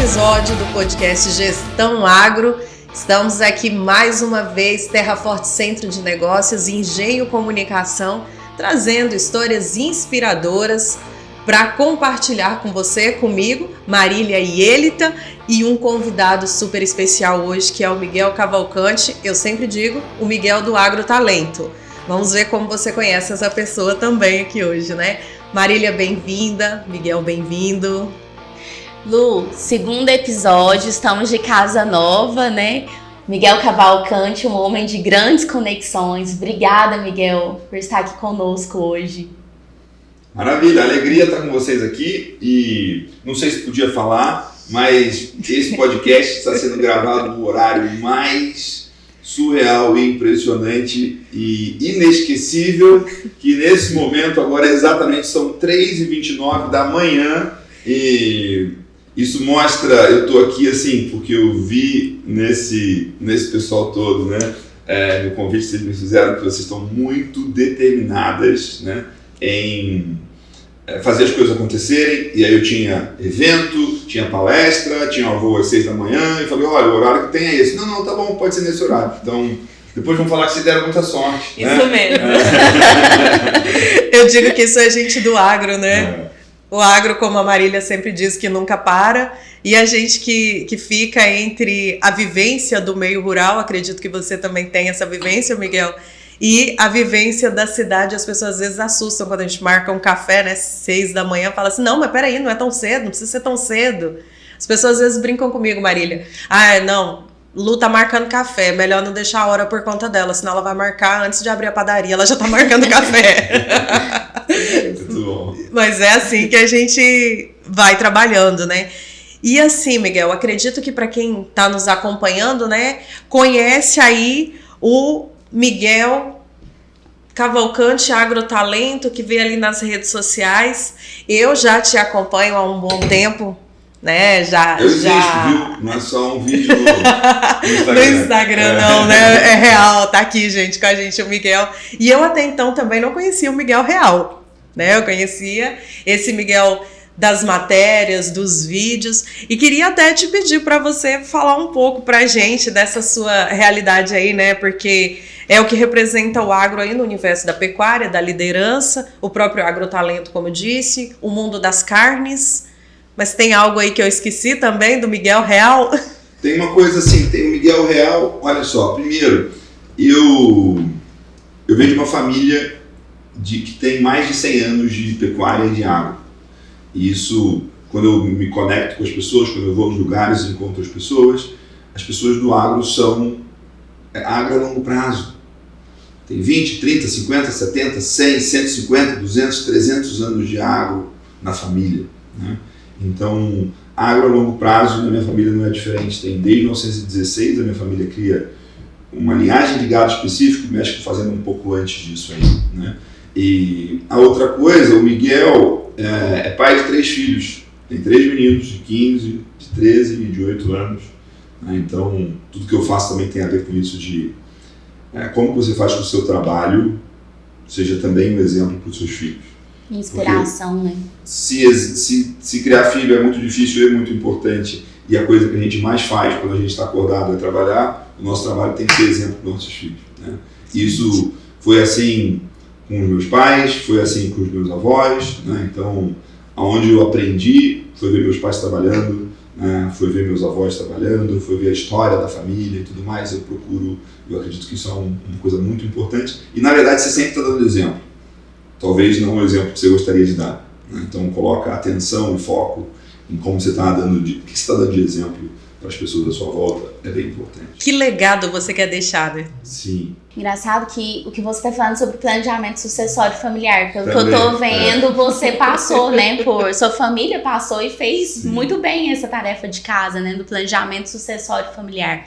episódio do podcast Gestão Agro. Estamos aqui mais uma vez, Terra Forte Centro de Negócios e Engenho Comunicação, trazendo histórias inspiradoras para compartilhar com você, comigo, Marília e Elita, e um convidado super especial hoje, que é o Miguel Cavalcante. Eu sempre digo, o Miguel do Agrotalento. Vamos ver como você conhece essa pessoa também aqui hoje, né? Marília, bem-vinda. Miguel, bem-vindo. Lu, segundo episódio, estamos de casa nova, né? Miguel Cavalcante, um homem de grandes conexões. Obrigada, Miguel, por estar aqui conosco hoje. Maravilha, alegria estar com vocês aqui e não sei se podia falar, mas esse podcast está sendo gravado no horário mais surreal e impressionante e inesquecível, que nesse momento agora exatamente são 3h29 da manhã e isso mostra, eu estou aqui assim, porque eu vi nesse pessoal todo, né, no convite que vocês me fizeram, que vocês estão muito determinadas, né, em fazer as coisas acontecerem. E aí eu tinha evento, tinha palestra, tinha um voo às 6 da manhã e falei, olha, o horário que tem é esse. Não, tá bom, pode ser nesse horário. Então, depois vão falar que vocês deram muita sorte. Isso, né? Mesmo. Eu digo que isso é gente do agro, né? O agro, como a Marília sempre diz, que nunca para. E a gente que fica entre a vivência do meio rural, acredito que você também tem essa vivência, Miguel, e a vivência da cidade. As pessoas às vezes assustam quando a gente marca um café, né, 6 da manhã, fala assim, não, mas peraí, não é tão cedo, não precisa ser tão cedo. As pessoas às vezes brincam comigo, Marília. Não, Lu tá marcando café, melhor não deixar a hora por conta dela, senão ela vai marcar antes de abrir a padaria, ela já tá marcando café. Muito bom. Mas é assim que a gente vai trabalhando, né? E assim, Miguel, acredito que para quem tá nos acompanhando, né, conhece aí o Miguel Cavalcante Agrotalento, que vê ali nas redes sociais. Eu já te acompanho há um bom tempo, né? Eu existe, viu? Não é só um vídeo no Instagram. No Instagram, não, né? É real, tá aqui, gente, com a gente, o Miguel. E eu até então também não conhecia o Miguel real, né? Eu conhecia esse Miguel das matérias, dos vídeos, e queria até te pedir para você falar um pouco pra gente dessa sua realidade aí, né? Porque é o que representa o agro aí no universo da pecuária, da liderança, o próprio Agrotalento, como eu disse, o mundo das carnes. Mas tem algo aí que eu esqueci também do Miguel real? Tem uma coisa assim, tem o Miguel real. Olha só, primeiro, eu venho de uma família que tem mais de 100 anos de pecuária e de agro. E isso, quando eu me conecto com as pessoas, quando eu vou nos lugares e encontro as pessoas do agro são agro a longo prazo. Tem 20, 30, 50, 70, 100, 150, 200, 300 anos de agro na família, né? Então, agro a longo prazo na minha família não é diferente. Tem desde 1916, a minha família cria uma linhagem de gado específico, México fazendo um pouco antes disso aí, né? E a outra coisa, o Miguel é pai de 3 filhos, tem 3 meninos de 15, de 13 e de 8 anos, né? Então tudo que eu faço também tem a ver com isso de como você faz com o seu trabalho seja também um exemplo para os seus filhos. Inspiração, porque né? Se criar filho é muito difícil, é muito importante, e a coisa que a gente mais faz quando a gente está acordado é trabalhar, o nosso trabalho tem que ser exemplo para os nossos filhos, né? Isso foi assim com os meus pais, foi assim com os meus avós, né? Então, aonde eu aprendi foi ver meus pais trabalhando, né? Foi ver meus avós trabalhando, foi ver a história da família e tudo mais. Eu acredito que isso é uma coisa muito importante. E, na verdade, você sempre está dando exemplo. Talvez não o exemplo que você gostaria de dar, né? Então, coloca atenção e foco em como você está dando, o que você está dando de exemplo para as pessoas da sua volta, é bem importante. Que legado você quer deixar, né? Sim. Engraçado que o que você está falando sobre planejamento sucessório familiar, pelo que eu tô vendo, você passou, né, sua família passou e fez Sim. muito bem essa tarefa de casa, né, do planejamento sucessório familiar.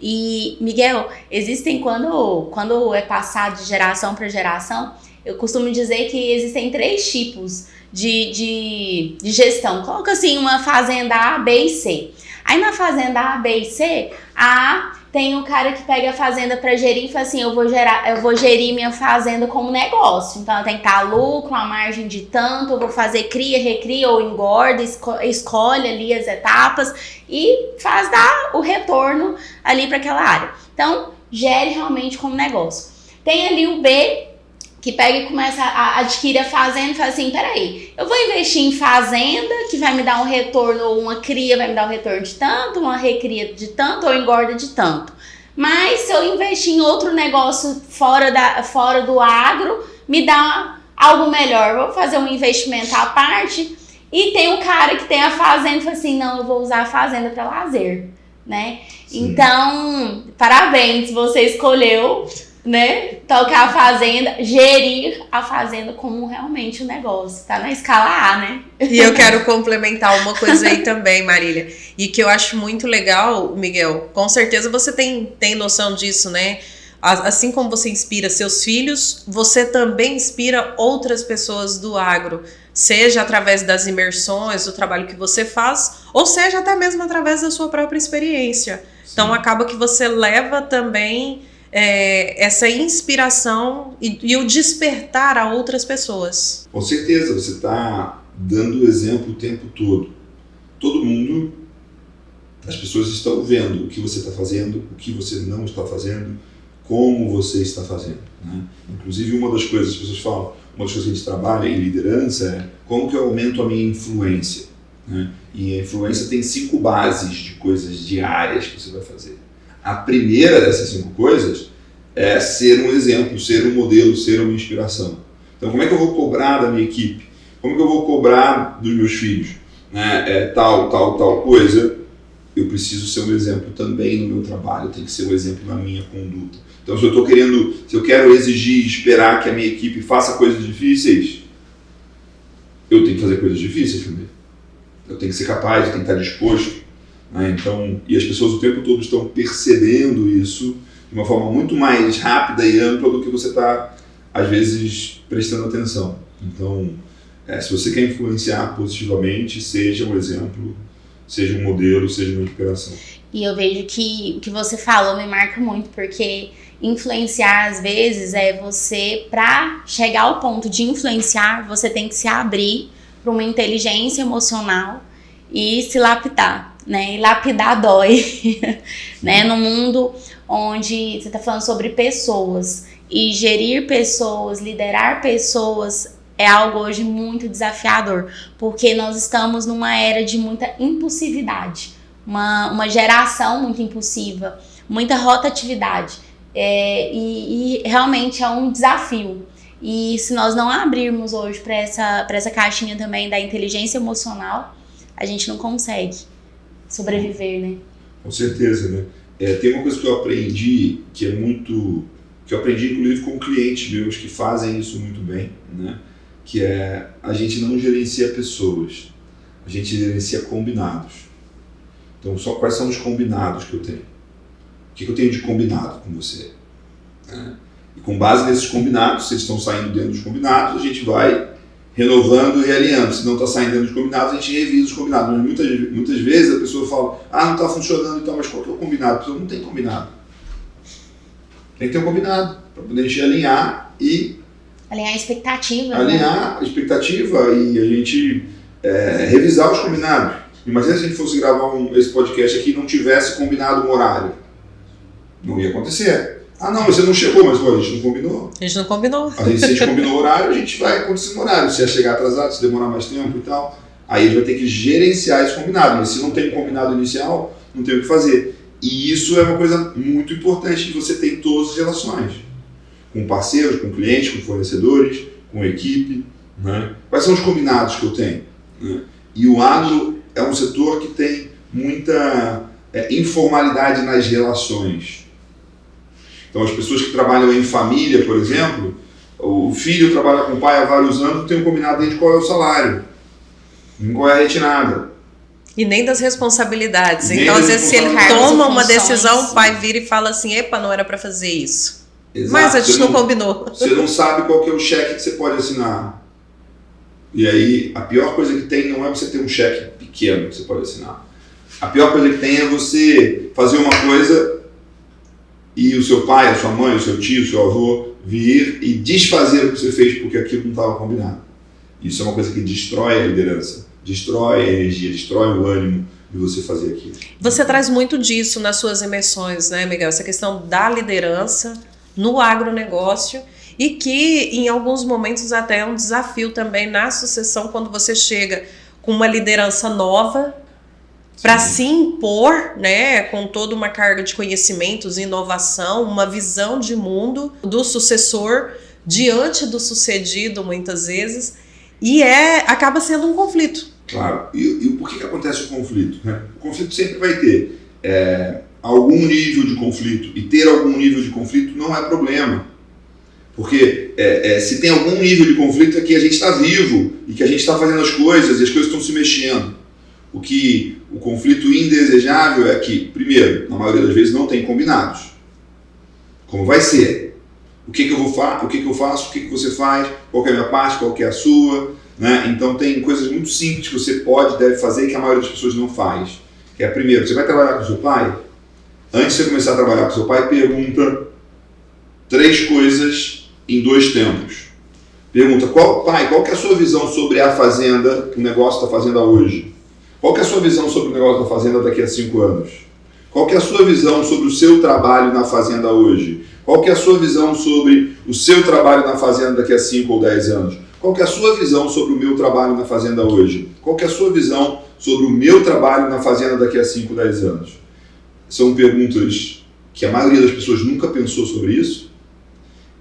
E, Miguel, existem, quando é passado de geração para geração, eu costumo dizer que existem 3 tipos de gestão. Coloca assim, uma fazenda A, B e C. Aí na fazenda A, B e C, a A tem o cara que pega a fazenda para gerir e fala assim, eu vou gerir minha fazenda como negócio. Então, eu tenho que estar lucro, a margem de tanto, eu vou fazer cria, recria ou engorda, escolhe ali as etapas e faz dar o retorno ali para aquela área. Então, gere realmente como negócio. Tem ali o B, que pega e começa a adquirir a fazenda e fala assim, peraí, eu vou investir em fazenda, que vai me dar um retorno, ou uma cria vai me dar um retorno de tanto, uma recria de tanto, ou engorda de tanto. Mas se eu investir em outro negócio fora do agro, me dá algo melhor. Vou fazer um investimento à parte. E tem o cara que tem a fazenda e fala assim, não, eu vou usar a fazenda para lazer, né? Sim. Então, parabéns, você escolheu, né, tocar a fazenda, gerir a fazenda como realmente um negócio, tá na escala A, né? E eu quero complementar uma coisa aí também, Marília, e que eu acho muito legal, Miguel, com certeza você tem noção disso, né? Assim como você inspira seus filhos, você também inspira outras pessoas do agro, seja através das imersões, do trabalho que você faz, ou seja até mesmo através da sua própria experiência. Sim. Então acaba que você leva também essa inspiração e o despertar a outras pessoas. Com certeza, você está dando o exemplo o tempo todo. Todo mundo, as pessoas estão vendo o que você está fazendo, o que você não está fazendo, como você está fazendo, né? Inclusive, uma das coisas que as pessoas falam, uma das coisas que a gente trabalha em liderança é como que eu aumento a minha influência, né? E a influência tem 5 bases de coisas diárias que você vai fazer. A primeira dessas 5 coisas é ser um exemplo, ser um modelo, ser uma inspiração. Então, como é que eu vou cobrar da minha equipe? Como que eu vou cobrar dos meus filhos? Né? Tal coisa. Eu preciso ser um exemplo também no meu trabalho, tem que ser um exemplo na minha conduta. Então, se eu quero exigir, esperar que a minha equipe faça coisas difíceis, eu tenho que fazer coisas difíceis também. Eu tenho que ser capaz, eu tenho que estar disposto. Então, e as pessoas o tempo todo estão percebendo isso de uma forma muito mais rápida e ampla do que você está, às vezes, prestando atenção. Então, se você quer influenciar positivamente, seja um exemplo, seja um modelo, seja uma inspiração. E eu vejo que o que você falou me marca muito, porque influenciar, às vezes, você, para chegar ao ponto de influenciar, você tem que se abrir para uma inteligência emocional e se lapidar, né? E lapidar dói, né? No mundo onde você está falando sobre pessoas e gerir pessoas, liderar pessoas é algo hoje muito desafiador, porque nós estamos numa era de muita impulsividade, uma geração muito impulsiva, muita rotatividade, e realmente é um desafio. E se nós não abrirmos hoje para essa caixinha também da inteligência emocional, a gente não consegue sobreviver, né? Com certeza, né? Tem uma coisa que eu aprendi, que eu aprendi inclusive com clientes meus que fazem isso muito bem, né? Que é, a gente não gerencia pessoas, a gente gerencia combinados. Então, quais são os combinados que eu tenho? O que eu tenho de combinado com você? E com base nesses combinados, se eles estão saindo dentro dos combinados, a gente vai renovando e realinhando. Se não está saindo dentro dos combinados, a gente revisa os combinados. Mas muitas vezes a pessoa fala, não está funcionando e tal, mas qual que é o combinado? A pessoa não tem combinado. Tem que ter um combinado para poder a gente alinhar e... Alinhar a expectativa. Alinhar a expectativa e a gente revisar os combinados. Imagina se a gente fosse gravar esse podcast aqui e não tivesse combinado um horário. Não ia acontecer. Não, você não chegou, mas a gente não combinou. A gente não combinou. Se a gente combinou o horário, a gente vai acontecer no horário. Se ia chegar atrasado, se demorar mais tempo e tal, aí a gente vai ter que gerenciar esse combinado. Mas se não tem um combinado inicial, não tem o que fazer. E isso é uma coisa muito importante que você tem em todas as relações. Com parceiros, com clientes, com fornecedores, com equipe. Né? Quais são os combinados que eu tenho? Né? E o agro é um setor que tem muita informalidade nas relações. Então, as pessoas que trabalham em família, por exemplo, o filho trabalha com o pai há vários anos, tem um combinado aí de qual é o salário, qual é a retirada. E nem das responsabilidades. Então, às vezes, se ele toma uma decisão, o pai vira e fala assim, epa, não era para fazer isso. Exato. Mas a gente não combinou. Você não sabe qual que é o cheque que você pode assinar. E aí, a pior coisa que tem não é você ter um cheque pequeno que você pode assinar. A pior coisa que tem é você fazer uma coisa e o seu pai, a sua mãe, o seu tio, o seu avô vir e desfazer o que você fez porque aquilo não estava combinado. Isso é uma coisa que destrói a liderança, destrói a energia, destrói o ânimo de você fazer aquilo. Você traz muito disso nas suas imersões, né, Miguel? Essa questão da liderança no agronegócio e que em alguns momentos até é um desafio também na sucessão quando você chega com uma liderança nova para se impor, né, com toda uma carga de conhecimentos, inovação, uma visão de mundo do sucessor diante do sucedido muitas vezes, e acaba sendo um conflito. Claro. E por que acontece o conflito? Né? O conflito sempre vai ter algum nível de conflito, e ter algum nível de conflito não é problema. Porque se tem algum nível de conflito é que a gente está vivo e que a gente está fazendo as coisas e as coisas estão se mexendo. O conflito indesejável é que, primeiro, na maioria das vezes não tem combinados. Como vai ser? O que eu faço? O que você faz? Qual que é a minha parte? Qual que é a sua? Né? Então tem coisas muito simples que você pode, deve fazer e que a maioria das pessoas não faz. Que é, primeiro, você vai trabalhar com seu pai? Antes de você começar a trabalhar com seu pai, pergunta 3 coisas em 2 tempos. Pergunta, pai, qual que é a sua visão sobre a fazenda, o negócio da fazenda hoje? Qual que é a sua visão sobre o negócio da fazenda daqui a 5 anos? Qual que é a sua visão sobre o seu trabalho na fazenda hoje? Qual que é a sua visão sobre o seu trabalho na fazenda daqui a 5 ou 10 anos? Qual que é a sua visão sobre o meu trabalho na fazenda hoje? Qual que é a sua visão sobre o meu trabalho na fazenda daqui a 5 ou 10 anos? São perguntas que a maioria das pessoas nunca pensou sobre isso.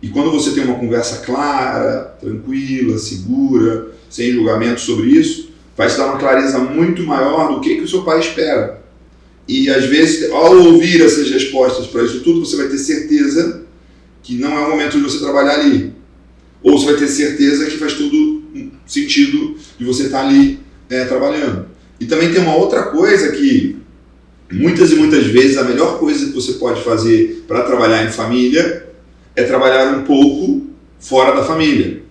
E quando você tem uma conversa clara, tranquila, segura, sem julgamento sobre isso, vai te dar uma clareza muito maior do que o seu pai espera. E às vezes, ao ouvir essas respostas para isso tudo, você vai ter certeza que não é o momento de você trabalhar ali. Ou você vai ter certeza que faz tudo sentido de você estar ali trabalhando. E também tem uma outra coisa que muitas e muitas vezes a melhor coisa que você pode fazer para trabalhar em família é trabalhar um pouco fora da família.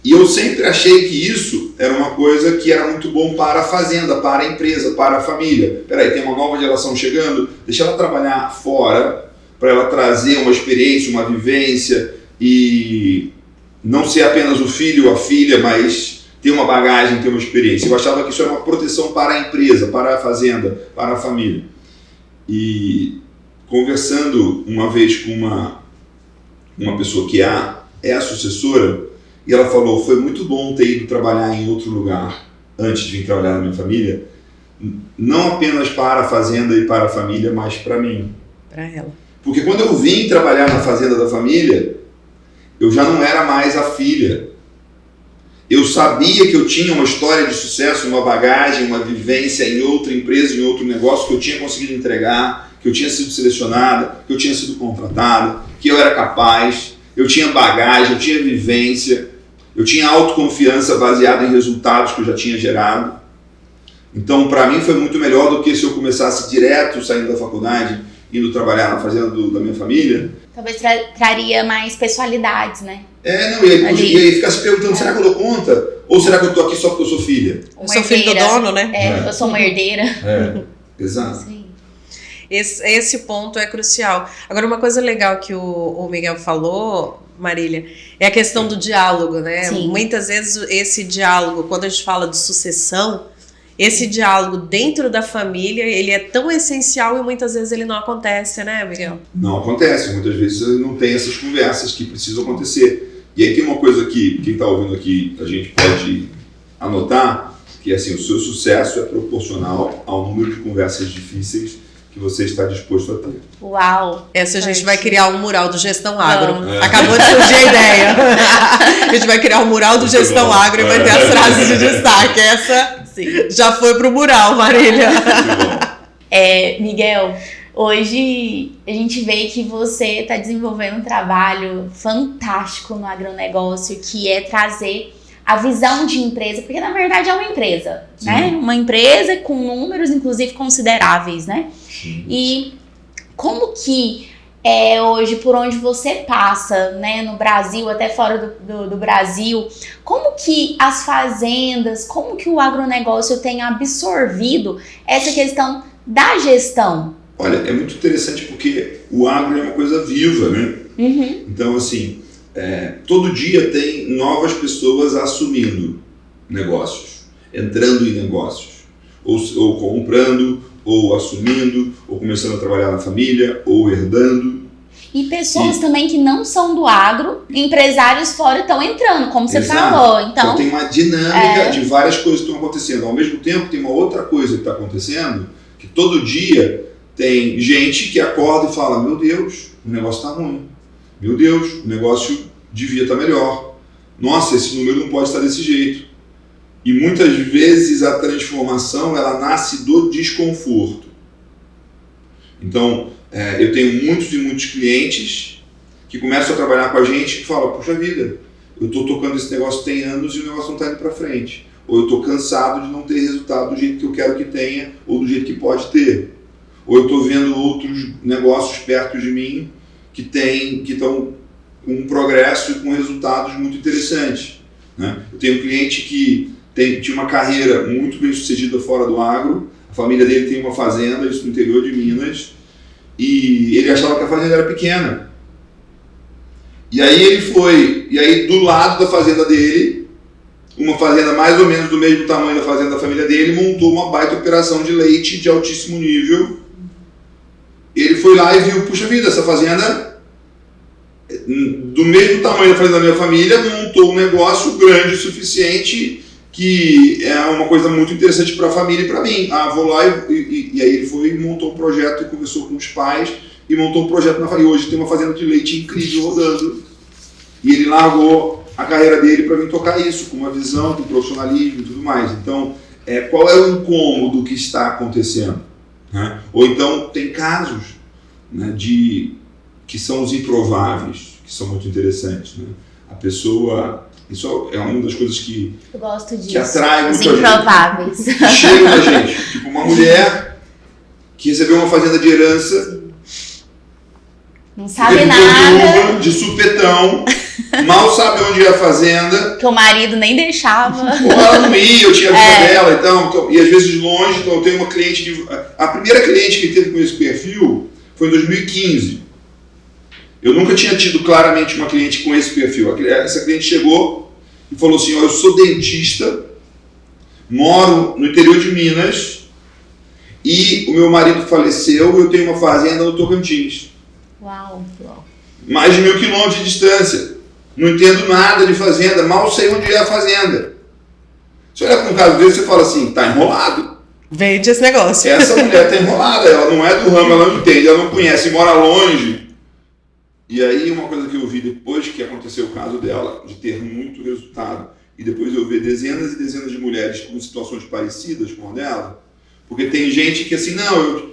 E eu sempre achei que isso era uma coisa que era muito bom para a fazenda, para a empresa, para a família. Peraí, tem uma nova geração chegando, deixa ela trabalhar fora, para ela trazer uma experiência, uma vivência e não ser apenas o filho ou a filha, mas ter uma bagagem, ter uma experiência. Eu achava que isso era uma proteção para a empresa, para a fazenda, para a família. E conversando uma vez com uma pessoa que é a sucessora, e ela falou, foi muito bom ter ido trabalhar em outro lugar antes de vir trabalhar na minha família, não apenas para a fazenda e para a família, mas para mim. Para ela. Porque quando eu vim trabalhar na fazenda da família, eu já não era mais a filha. Eu sabia que eu tinha uma história de sucesso, uma bagagem, uma vivência em outra empresa, em outro negócio, que eu tinha conseguido entregar, que eu tinha sido selecionada, que eu tinha sido contratada, que eu era capaz, eu tinha bagagem, eu tinha vivência, eu tinha autoconfiança baseada em resultados que eu já tinha gerado. Então, para mim, foi muito melhor do que se eu começasse direto, saindo da faculdade, indo trabalhar na fazenda da minha família. Talvez traria mais pessoalidades, né? E aí ficar se perguntando, será que eu dou conta? Ou será que eu tô aqui só porque eu sou filha? Eu sou filho do dono, né? Eu sou uma herdeira. Exato. Sim. Esse ponto é crucial. Agora, uma coisa legal que o Miguel falou, Marília, é a questão do diálogo, né? Sim. Muitas vezes esse diálogo, quando a gente fala de sucessão, esse diálogo dentro da família, ele é tão essencial e muitas vezes ele não acontece, né, Miguel? Não acontece, muitas vezes não tem essas conversas que precisam acontecer. E aí tem uma coisa que quem está ouvindo aqui, a gente pode anotar, que assim, o seu sucesso é proporcional ao número de conversas difíceis que você está disposto a ter. Uau! Essa a gente vai criar um mural do Gestão Agro. Acabou de surgir a ideia. A gente vai criar um mural do Gestão Agro e vai ter as frases de destaque. Essa sim, já foi pro mural, Marília. Miguel, hoje a gente vê que você está desenvolvendo um trabalho fantástico no agronegócio, que é trazer a visão de empresa, porque na verdade é uma empresa, sim, né? Uma empresa com números, inclusive, consideráveis, né? Sim. E como que hoje, por onde você passa, né, no Brasil, até fora do Brasil, como que as fazendas, como que o agronegócio tem absorvido essa questão da gestão, Olha, é muito interessante porque o agro é uma coisa viva, né? Então, assim, todo dia tem novas pessoas assumindo negócios, entrando em negócios, ou comprando, ou assumindo, ou começando a trabalhar na família, ou herdando. E pessoas também que não são do agro, empresários fora estão entrando, como você falou. Então tem uma dinâmica de várias coisas que estão acontecendo. Ao mesmo tempo, tem uma outra coisa que está acontecendo, que todo dia tem gente que acorda e fala: meu Deus, o negócio está ruim. Meu Deus, o negócio devia estar melhor. Nossa, esse número não pode estar desse jeito. E muitas vezes a transformação ela nasce do desconforto. Então, eu tenho muitos e muitos clientes que começam a trabalhar com a gente e falam: puxa vida, eu estou tocando esse negócio tem anos e o negócio não está indo para frente. Ou eu estou cansado de não ter resultado do jeito que eu quero que tenha ou do jeito que pode ter. Ou eu estou vendo outros negócios perto de mim que estão com um progresso e com resultados muito interessantes, né? Eu tenho um cliente que tinha uma carreira muito bem sucedida fora do agro, a família dele tem uma fazenda, isso no interior de Minas, e ele achava que a fazenda era pequena. E aí do lado da fazenda dele, uma fazenda mais ou menos do mesmo tamanho da fazenda da família dele, montou uma baita operação de leite de altíssimo nível. Ele foi lá e viu: puxa vida, essa fazenda, do mesmo tamanho da fazenda da minha família, montou um negócio grande o suficiente, que é uma coisa muito interessante para a família e para mim. Vou lá e aí ele foi e montou um projeto e conversou com os pais e montou um projeto na família. E hoje tem uma fazenda de leite incrível rodando. E ele largou a carreira dele para vir tocar isso, com uma visão, com profissionalismo e tudo mais. Então, qual é o incômodo que está acontecendo? Né? Ou então, tem casos, né, que são os improváveis, que são muito interessantes. Né? A pessoa... Isso é uma das coisas que, eu gosto disso, que atrai muito os improváveis. A gente. Que chegam na gente. Tipo, uma mulher que recebeu uma fazenda de herança, não sabe nada, de supetão, mal sabe onde é a fazenda. Que o marido nem deixava. Ou ela não ia, eu tinha a vida dela, então, e às vezes longe. Então eu tenho uma cliente, a primeira cliente que teve com esse perfil foi em 2015. Eu nunca tinha tido claramente uma cliente com esse perfil. Essa cliente chegou e falou assim: eu sou dentista, moro no interior de Minas e o meu marido faleceu e eu tenho uma fazenda no Tocantins. Uau. Mais de 1.000 quilômetros de distância. Não entendo nada de fazenda, mal sei onde é a fazenda. Você olha para um caso desse e fala assim: tá enrolado. Vende esse negócio. Essa mulher tá enrolada, ela não é do ramo, ela não entende, ela não conhece, mora longe. E aí uma coisa que eu vi depois que aconteceu o caso dela, de ter muito resultado, e depois eu ver dezenas e dezenas de mulheres com situações parecidas com a dela, porque tem gente que assim,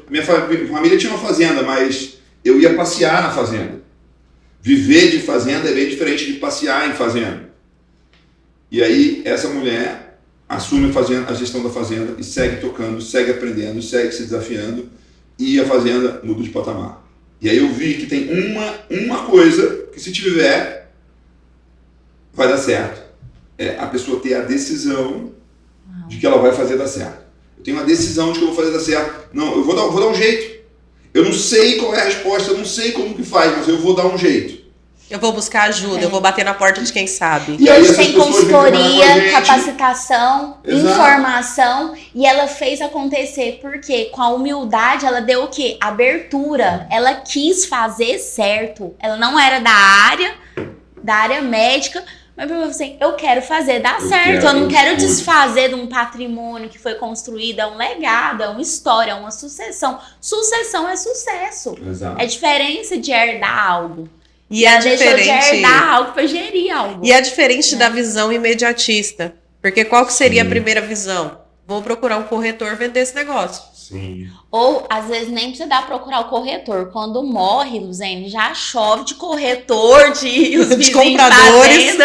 minha família tinha uma fazenda, mas eu ia passear na fazenda. Viver de fazenda é bem diferente de passear em fazenda. E aí essa mulher assume a gestão da fazenda e segue tocando, segue aprendendo, segue se desafiando, e a fazenda muda de patamar. E aí eu vi que tem uma coisa que, se tiver, vai dar certo. É a pessoa ter a decisão de que ela vai fazer dar certo. Eu tenho uma decisão de que eu vou fazer dar certo. Não, eu vou dar um jeito. Eu não sei qual é a resposta, eu não sei como que faz, mas eu vou dar um jeito. Eu vou buscar ajuda, eu vou bater na porta de quem sabe. E a gente tem consultoria, capacitação, informação, e ela fez acontecer, porque com a humildade ela deu o quê? Abertura. Ela quis fazer certo. Ela não era da área médica, mas falou assim: eu quero fazer dar certo. Eu não quero desfazer de um patrimônio que foi construído, é um legado, é uma história, é uma sucessão. Sucessão é sucesso. Exato. É diferença de herdar algo. E é diferente de herdar algo para gerir algo. E é diferente da visão imediatista. Porque qual que seria a primeira visão? Vou procurar um corretor vender esse negócio. Sim. Ou, às vezes, nem precisa procurar o corretor. Quando morre, Luzene, já chove de corretor, de compradores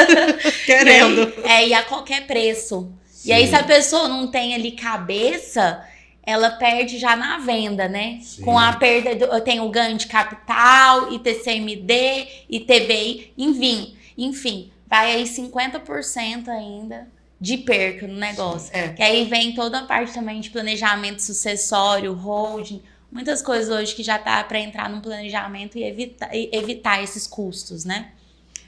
querendo. E a qualquer preço. Sim. E aí, se a pessoa não tem ali cabeça, ela perde já na venda, né? Sim. Com a perda, eu tenho o ganho de capital, ITCMD, ITBI, enfim, vai aí 50% ainda de perca no negócio. Que aí vem toda a parte também de planejamento sucessório, holding, muitas coisas hoje que já tá para entrar num planejamento e evitar esses custos, né?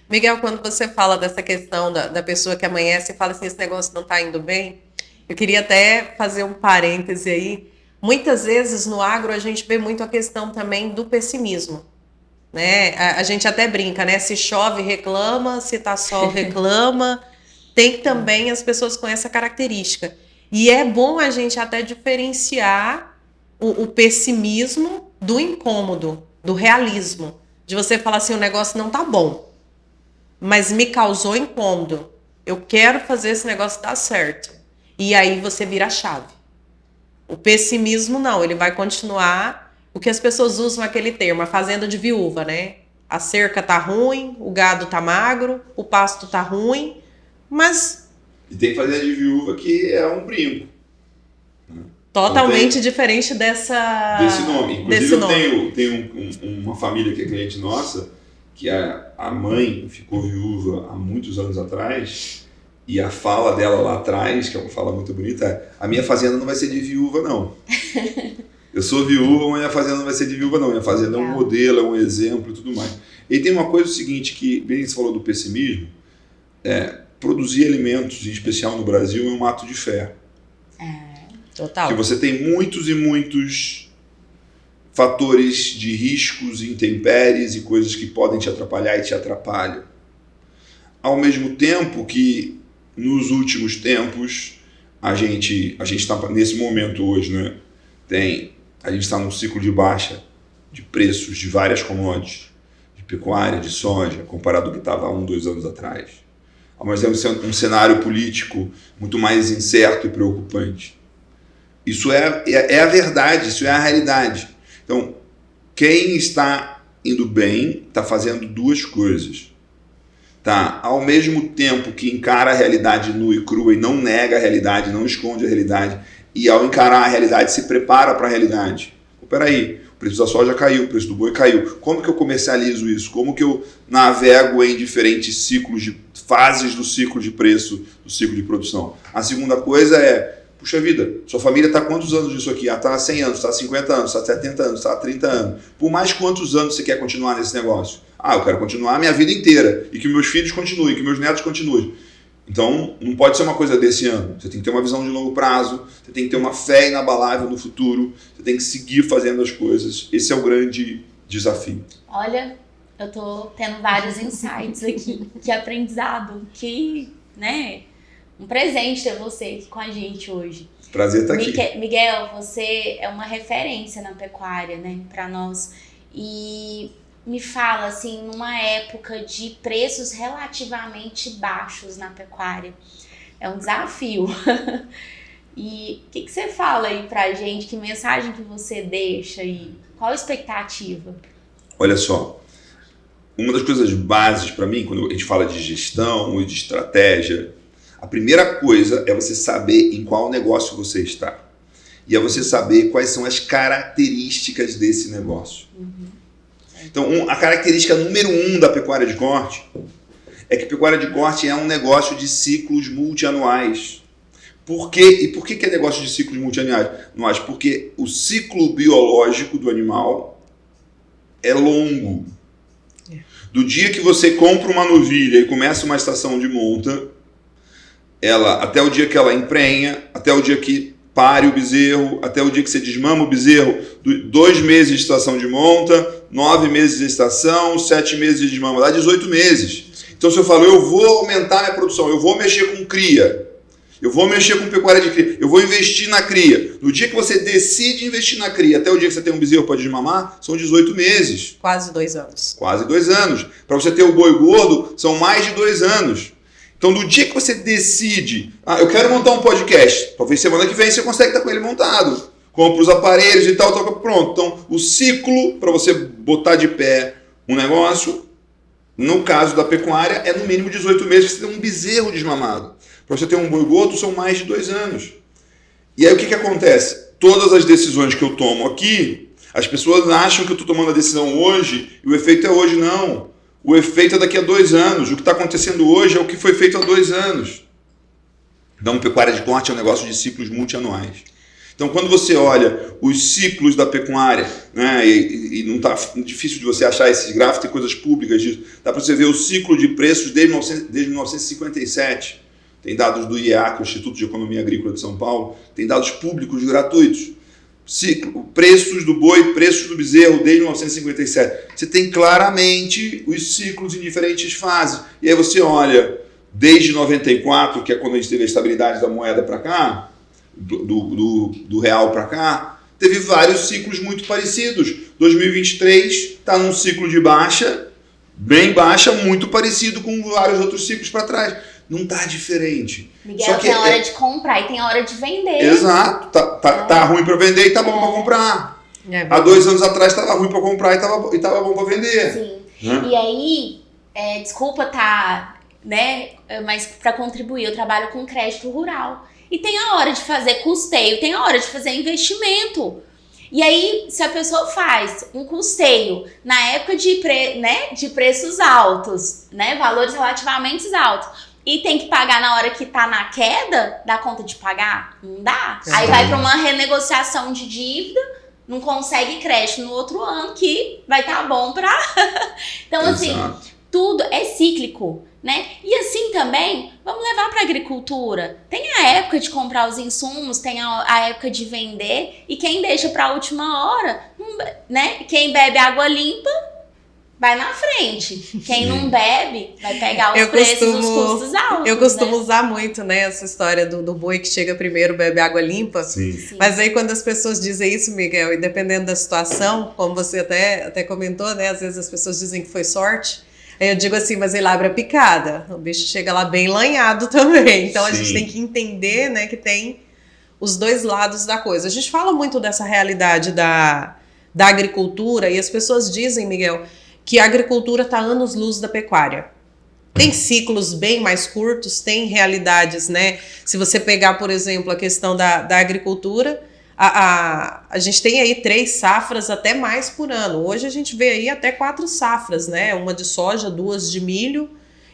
Miguel, quando você fala dessa questão da pessoa que amanhece e fala assim, esse negócio não tá indo bem, eu queria até fazer um parêntese aí. Muitas vezes no agro a gente vê muito a questão também do pessimismo, né? A gente até brinca, né? Se chove, reclama, se tá sol, reclama. Tem também as pessoas com essa característica. E é bom a gente até diferenciar o pessimismo do incômodo, do realismo. De você falar assim, o negócio não tá bom, mas me causou incômodo. Eu quero fazer esse negócio dar certo. E aí você vira a chave. O pessimismo não, ele vai continuar. O que as pessoas usam aquele termo, a fazenda de viúva, né? A cerca tá ruim, o gado tá magro, o pasto tá ruim, mas... E tem fazenda de viúva que é um brinco. Totalmente diferente desse nome. Inclusive eu tenho uma família que é cliente nossa, que a mãe ficou viúva há muitos anos atrás, e a fala dela lá atrás, que é uma fala muito bonita, é: a minha fazenda não vai ser de viúva, não. Eu sou viúva, mas minha fazenda não vai ser de viúva, não. Minha fazenda é um modelo, é um exemplo e tudo mais. E tem uma coisa seguinte, que bem você falou do pessimismo, produzir alimentos, em especial no Brasil, é um ato de fé. Total. Porque você tem muitos e muitos fatores de riscos, intempéries e coisas que podem te atrapalhar e te atrapalham. Ao mesmo tempo que, nos últimos tempos, a gente está nesse momento hoje, né? A gente está num ciclo de baixa de preços de várias commodities, de pecuária, de soja, comparado ao que estava há 1-2 anos atrás. Ao mesmo tempo, um cenário político muito mais incerto e preocupante. Isso é a verdade, isso é a realidade. Então, quem está indo bem está fazendo duas coisas. Tá? Ao mesmo tempo que encara a realidade nua e crua e não nega a realidade, não esconde a realidade, e ao encarar a realidade se prepara para a realidade. Peraí, o preço da soja caiu, o preço do boi caiu. Como que eu comercializo isso? Como que eu navego em diferentes ciclos, fases do ciclo de preço, do ciclo de produção? A segunda coisa é, puxa vida, sua família está há quantos anos nisso aqui? Está há 100 anos, está há 50 anos, está há 70 anos, está há 30 anos. Por mais quantos anos você quer continuar nesse negócio? Eu quero continuar a minha vida inteira e que meus filhos continuem, que meus netos continuem. Então, não pode ser uma coisa desse ano. Você tem que ter uma visão de longo prazo, você tem que ter uma fé inabalável no futuro, você tem que seguir fazendo as coisas. Esse é o grande desafio. Olha, eu tô tendo vários insights aqui. Que aprendizado, né? Um presente ter você aqui com a gente hoje. Prazer estar aqui. Miguel, você é uma referência na pecuária, né? Para nós. E me fala, assim, numa época de preços relativamente baixos na pecuária. É um desafio. E o que você fala aí pra gente? Que mensagem que você deixa e qual a expectativa? Olha só, uma das coisas bases para mim, quando a gente fala de gestão e de estratégia, a primeira coisa é você saber em qual negócio você está. E é você saber quais são as características desse negócio. Então, a característica número 1 da pecuária de corte é que a pecuária de corte é um negócio de ciclos multianuais. Por quê? E por que é negócio de ciclos multianuais? Porque o ciclo biológico do animal é longo. Do dia que você compra uma novilha e começa uma estação de monta, até o dia que ela emprenha, até o dia que pare o bezerro, até o dia que você desmama o bezerro, 2 meses de estação de monta, 9 meses de estação, 7 meses de desmama, dá 18 meses. Então se eu falo, eu vou aumentar minha produção, eu vou mexer com cria, eu vou mexer com pecuária de cria, eu vou investir na cria. No dia que você decide investir na cria, até o dia que você tem um bezerro para desmamar, são 18 meses. Quase 2 anos. Quase 2 anos. Para você ter o boi gordo, são mais de 2 anos. Então, do dia que você decide, eu quero montar um podcast, talvez semana que vem você consegue estar com ele montado. Compra os aparelhos e tal, pronto. Então, o ciclo para você botar de pé um negócio, no caso da pecuária, é no mínimo 18 meses para você ter um bezerro desmamado. Para você ter um boi gordo, são mais de 2 anos. E aí, o que acontece? Todas as decisões que eu tomo aqui, as pessoas acham que eu estou tomando a decisão hoje e o efeito é hoje, não. O efeito é daqui a 2 anos. O que está acontecendo hoje é o que foi feito há 2 anos. Então, pecuária de corte é um negócio de ciclos multianuais. Então, quando você olha os ciclos da pecuária, né, e não está difícil de você achar esses gráficos, tem coisas públicas disso, dá para você ver o ciclo de preços desde 1957. Tem dados do IEA, que é o Instituto de Economia Agrícola de São Paulo, tem dados públicos gratuitos. Ciclo, preços do boi, preços do bezerro desde 1957. Você tem claramente os ciclos em diferentes fases. E aí você olha, desde 94, que é quando a gente teve a estabilidade da moeda para cá, do real para cá, teve vários ciclos muito parecidos. 2023 está num ciclo de baixa, bem baixa, muito parecido com vários outros ciclos para trás. Não está diferente. Miguel, só que tem a hora de comprar e tem a hora de vender. Exato. Tá ruim para vender e tá bom para comprar. Há 2 anos atrás estava ruim para comprar e tava bom para vender. Sim. E aí, desculpa né, mas para contribuir, eu trabalho com crédito rural. E tem a hora de fazer custeio, tem a hora de fazer investimento. E aí, se a pessoa faz um custeio na época de preços altos, né, valores relativamente altos, e tem que pagar na hora que tá na queda, dá conta de pagar? Não dá. Aí vai para uma renegociação de dívida, não consegue crédito no outro ano, que vai estar bom para... Então, assim, tudo é cíclico, né? E assim também, vamos levar para a agricultura. Tem a época de comprar os insumos, tem a época de vender, e quem deixa para a última hora, né? Quem bebe água limpa, vai na frente. Quem não bebe, vai pegar os preços dos custos altos. Eu costumo usar muito, né, essa história do boi que chega primeiro, bebe água limpa. Sim. Mas aí quando as pessoas dizem isso, Miguel, e dependendo da situação, como você até comentou, né, às vezes as pessoas dizem que foi sorte. Aí eu digo assim, mas ele abre a picada. O bicho chega lá bem lanhado também. Então a gente tem que entender, né, que tem os dois lados da coisa. A gente fala muito dessa realidade da agricultura e as pessoas dizem, Miguel, que a agricultura está anos-luz da pecuária. Tem ciclos bem mais curtos, tem realidades, né? Se você pegar, por exemplo, a questão da agricultura, a gente tem aí 3 safras até mais por ano. Hoje a gente vê aí até 4 safras, né? Uma de soja, 2 de milho,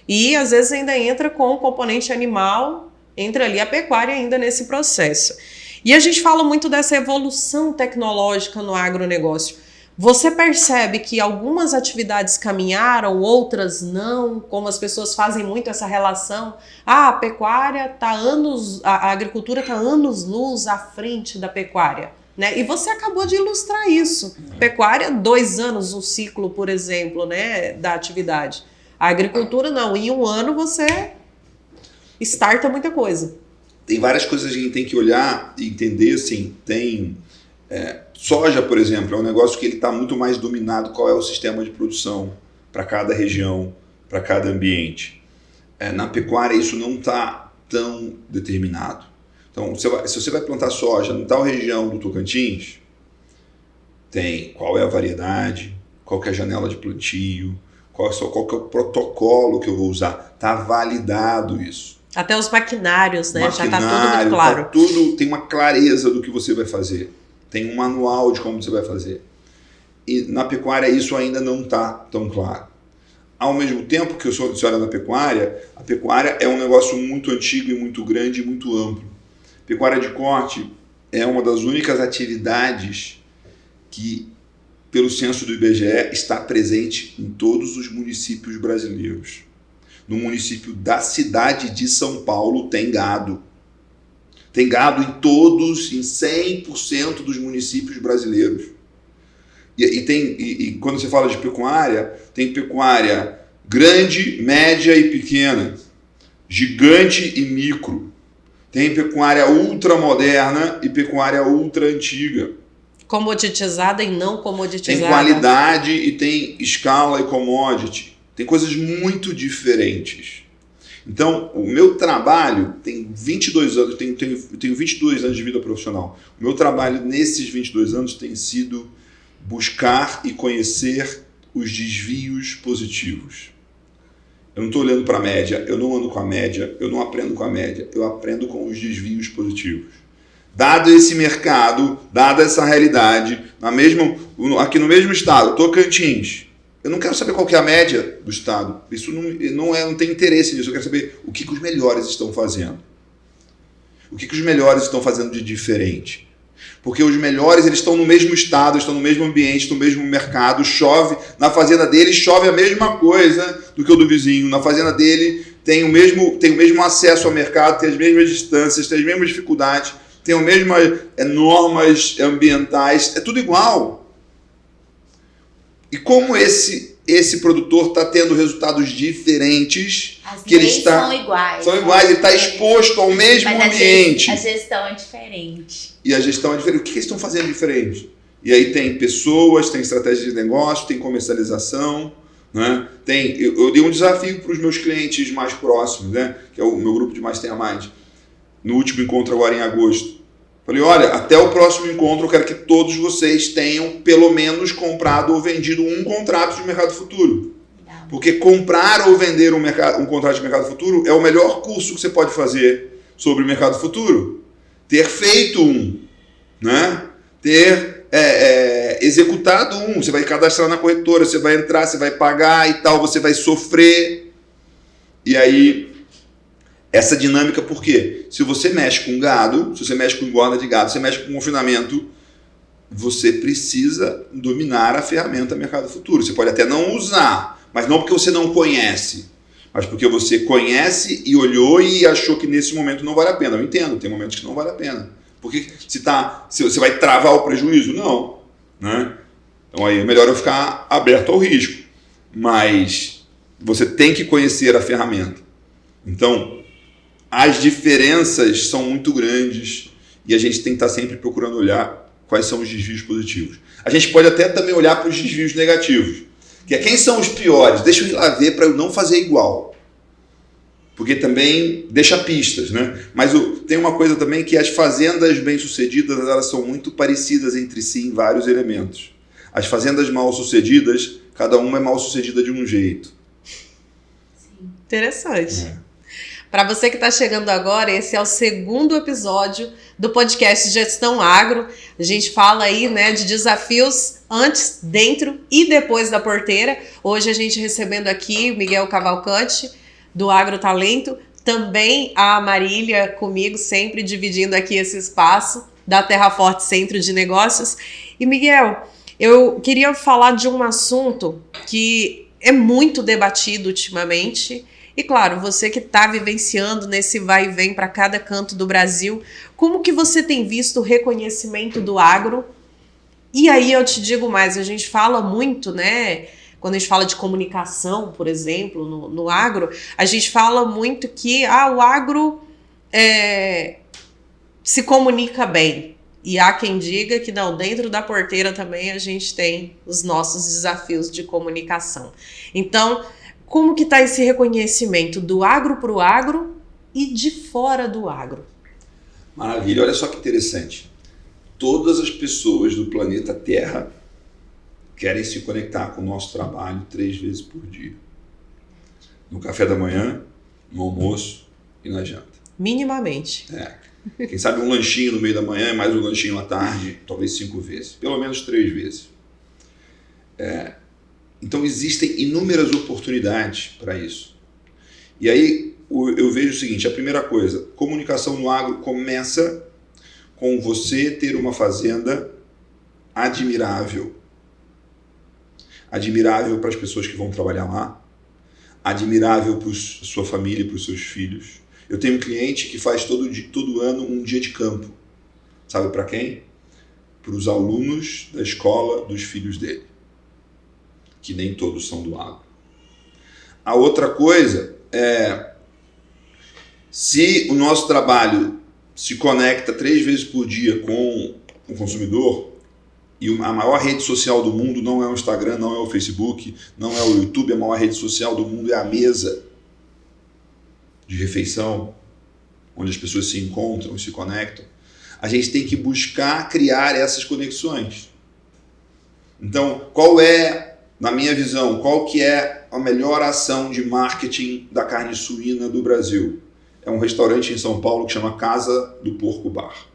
e às vezes ainda entra com o componente animal, entra ali a pecuária ainda nesse processo. E a gente fala muito dessa evolução tecnológica no agronegócio. Você percebe que algumas atividades caminharam, outras não, como as pessoas fazem muito essa relação. A pecuária tá a agricultura está anos-luz à frente da pecuária, né? E você acabou de ilustrar isso. Pecuária, 2 anos um ciclo, por exemplo, né, da atividade. A agricultura não, em 1 ano você starta muita coisa. Tem várias coisas que a gente tem que olhar e entender, assim, soja, por exemplo, é um negócio que ele está muito mais dominado qual é o sistema de produção para cada região, para cada ambiente. Na pecuária isso não está tão determinado. Então, se você vai plantar soja em tal região do Tocantins, tem qual é a variedade, qual que é a janela de plantio, qual que é o protocolo que eu vou usar. Está validado isso. Até os maquinários, né? Já está tudo muito claro. Tem uma clareza do que você vai fazer. Tem um manual de como você vai fazer. E na pecuária isso ainda não está tão claro. Ao mesmo tempo que você olha na pecuária, a pecuária é um negócio muito antigo e muito grande e muito amplo. Pecuária de corte é uma das únicas atividades que, pelo censo do IBGE, está presente em todos os municípios brasileiros. No município da cidade de São Paulo tem gado. Tem gado em 100% dos municípios brasileiros. E quando você fala de pecuária, tem pecuária grande, média e pequena, gigante e micro. Tem pecuária ultramoderna e pecuária ultra antiga. Comoditizada e não comoditizada. Tem qualidade e tem escala e commodity. Tem coisas muito diferentes. Então, o meu trabalho tem 22 anos, tenho 22 anos de vida profissional. O meu trabalho nesses 22 anos tem sido buscar e conhecer os desvios positivos. Eu não estou olhando para a média, eu não ando com a média, eu não aprendo com a média, eu aprendo com os desvios positivos. Dado esse mercado, dada essa realidade, aqui no mesmo estado, Tocantins, eu não quero saber qual que é a média do estado. Isso não tem interesse nisso. Eu quero saber o que os melhores estão fazendo. O que os melhores estão fazendo de diferente. Porque os melhores, eles estão no mesmo estado, estão no mesmo ambiente, no mesmo mercado, chove. Na fazenda dele, chove a mesma coisa do que o do vizinho. Na fazenda dele, tem o mesmo acesso ao mercado, tem as mesmas distâncias, tem as mesmas dificuldades, tem as mesmas normas ambientais, é tudo igual. E como esse produtor está tendo resultados diferentes, As que ele leis está... são iguais. São iguais, ele está exposto ao mesmo ambiente. A gestão é diferente. E a gestão é diferente. O que eles estão fazendo diferente? E aí tem pessoas, tem estratégia de negócio, tem comercialização, né? Eu dei um desafio para os meus clientes mais próximos, né? Que é o meu grupo de Mais Tenha Mais, no último encontro agora em agosto. Falei, olha, até o próximo encontro eu quero que todos vocês tenham pelo menos comprado ou vendido um contrato de mercado futuro. Porque comprar ou vender um contrato de mercado futuro é o melhor curso que você pode fazer sobre o mercado futuro. Ter feito um, né? Ter executado um. Você vai cadastrar na corretora, você vai entrar, você vai pagar e tal, você vai sofrer. E aí, essa dinâmica, por quê? Se você mexe com gado, se você mexe com engorda de gado, se você mexe com confinamento, você precisa dominar a ferramenta mercado futuro. Você pode até não usar, mas não porque você não conhece, mas porque você conhece e olhou e achou que nesse momento não vale a pena. Eu entendo, tem momentos que não vale a pena. Porque se você vai travar o prejuízo? Não. Né? Então aí é melhor eu ficar aberto ao risco. Mas você tem que conhecer a ferramenta. Então, as diferenças são muito grandes e a gente tem que estar sempre procurando olhar quais são os desvios positivos. A gente pode até também olhar para os desvios negativos, que é quem são os piores. Deixa eu ir lá ver para eu não fazer igual. Porque também deixa pistas, né? Mas tem uma coisa também que as fazendas bem-sucedidas, elas são muito parecidas entre si em vários elementos. As fazendas mal-sucedidas, cada uma é mal-sucedida de um jeito. Sim. Interessante. Para você que está chegando agora, esse é o 2º episódio do podcast Gestão Agro. A gente fala aí, né, de desafios antes, dentro e depois da porteira. Hoje a gente recebendo aqui o Miguel Cavalcante, do Agrotalento, também a Marília comigo, sempre dividindo aqui esse espaço da Terra Forte Centro de Negócios. E Miguel, eu queria falar de um assunto que é muito debatido ultimamente. E claro, você que está vivenciando nesse vai e vem para cada canto do Brasil, como que você tem visto o reconhecimento do agro? E aí eu te digo mais, a gente fala muito, né? Quando a gente fala de comunicação, por exemplo, no agro, a gente fala muito que o agro se comunica bem. E há quem diga que não, dentro da porteira também a gente tem os nossos desafios de comunicação. Então, como que está esse reconhecimento do agro para o agro e de fora do agro? Maravilha, olha só que interessante. Todas as pessoas do planeta Terra querem se conectar com o nosso trabalho 3 vezes por dia. No café da manhã, no almoço e na janta. Minimamente. Quem sabe um lanchinho no meio da manhã e mais um lanchinho à tarde, talvez 5 vezes. Pelo menos 3 vezes. Então existem inúmeras oportunidades para isso. E aí eu vejo o seguinte, a primeira coisa, comunicação no agro começa com você ter uma fazenda admirável. Admirável para as pessoas que vão trabalhar lá, admirável para sua família e para os seus filhos. Eu tenho um cliente que faz todo ano um dia de campo. Sabe para quem? Para os alunos da escola dos filhos dele, que nem todos são do agro. A outra coisa é, se o nosso trabalho se conecta 3 vezes por dia com o consumidor, e a maior rede social do mundo não é o Instagram, não é o Facebook, não é o YouTube, a maior rede social do mundo é a mesa de refeição, onde as pessoas se encontram, se conectam. A gente tem que buscar criar essas conexões. Então, qual é, na minha visão, qual que é a melhor ação de marketing da carne suína do Brasil? É um restaurante em São Paulo que chama Casa do Porco Bar,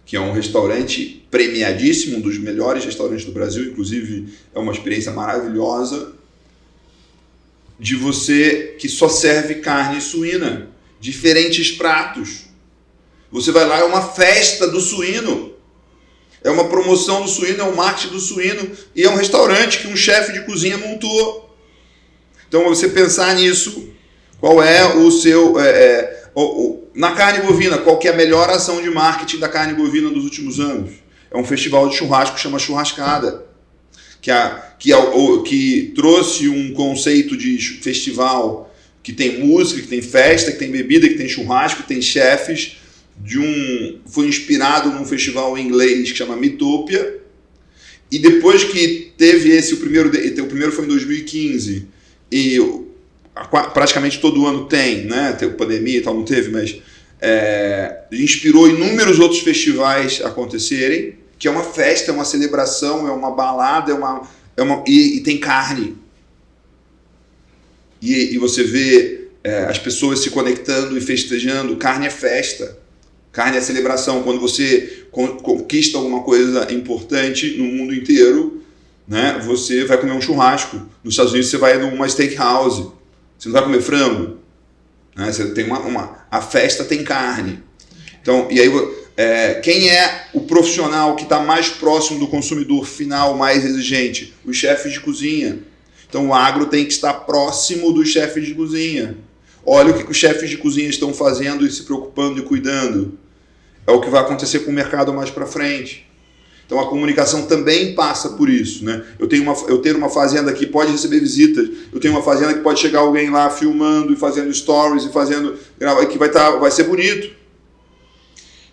que é um restaurante premiadíssimo, um dos melhores restaurantes do Brasil, inclusive é uma experiência maravilhosa, de você que só serve carne suína, diferentes pratos. Você vai lá, é uma festa do suíno. É uma promoção do suíno, é um marketing do suíno. E é um restaurante que um chefe de cozinha montou. Então, você pensar nisso, qual é o seu... na carne bovina, qual que é a melhor ação de marketing da carne bovina dos últimos anos? É um festival de churrasco que chama Churrascada. Que trouxe um conceito de festival que tem música, que tem festa, que tem bebida, que tem churrasco, que tem chefes. Foi inspirado num festival inglês que chama Mitopia. E depois que teve o primeiro foi em 2015, e praticamente todo ano tem, né? Teve pandemia e tal, não teve, mas inspirou inúmeros outros festivais a acontecerem, que é uma festa, é uma celebração, é uma balada, e tem carne. E você vê as pessoas se conectando e festejando. Carne é festa, carne é celebração. Quando você conquista alguma coisa importante no mundo inteiro, né, você vai comer um churrasco. Nos Estados Unidos você vai numa steakhouse, você não vai comer frango, né? Você tem a festa tem carne. Então, e aí quem é o profissional que está mais próximo do consumidor final, mais exigente? Os chefes de cozinha. Então o agro tem que estar próximo dos chefes de cozinha. Olha o que os chefes de cozinha estão fazendo e se preocupando e cuidando. É o que vai acontecer com o mercado mais para frente. Então a comunicação também passa por isso, né? Eu tenho uma fazenda que pode receber visitas, eu tenho uma fazenda que pode chegar alguém lá filmando e fazendo stories e que vai ser bonito.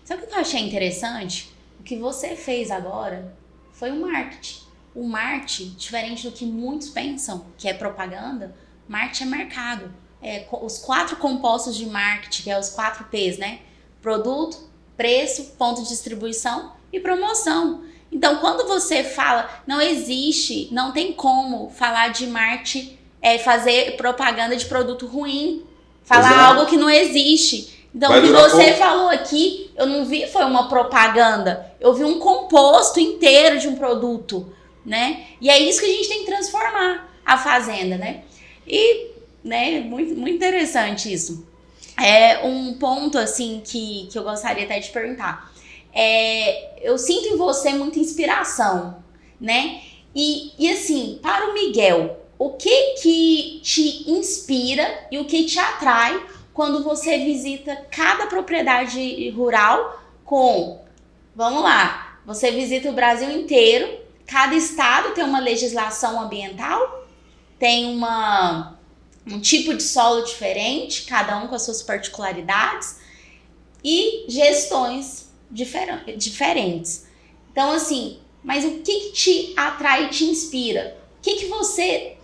Sabe o que eu achei interessante? O que você fez agora foi um marketing. O marketing, diferente do que muitos pensam, que é propaganda, marketing é mercado. Os 4 compostos de marketing, que é os 4 P's, né? Produto, preço, ponto de distribuição e promoção. Então, quando você fala, não tem como falar de marketing, fazer propaganda de produto ruim, falar algo que não existe. Então, o que você falou aqui, eu não vi foi uma propaganda, eu vi um composto inteiro de um produto, né? E é isso que a gente tem que transformar a fazenda, né? E, né, muito, muito interessante isso. Um ponto, assim, que eu gostaria até de perguntar. Eu sinto em você muita inspiração, né? E assim, para o Miguel, o que te inspira e o que te atrai quando você visita cada propriedade rural vamos lá, você visita o Brasil inteiro, cada estado tem uma legislação ambiental, tem um tipo de solo diferente, cada um com as suas particularidades e gestões diferentes. Então, assim, mas o que te atrai e te inspira? O que você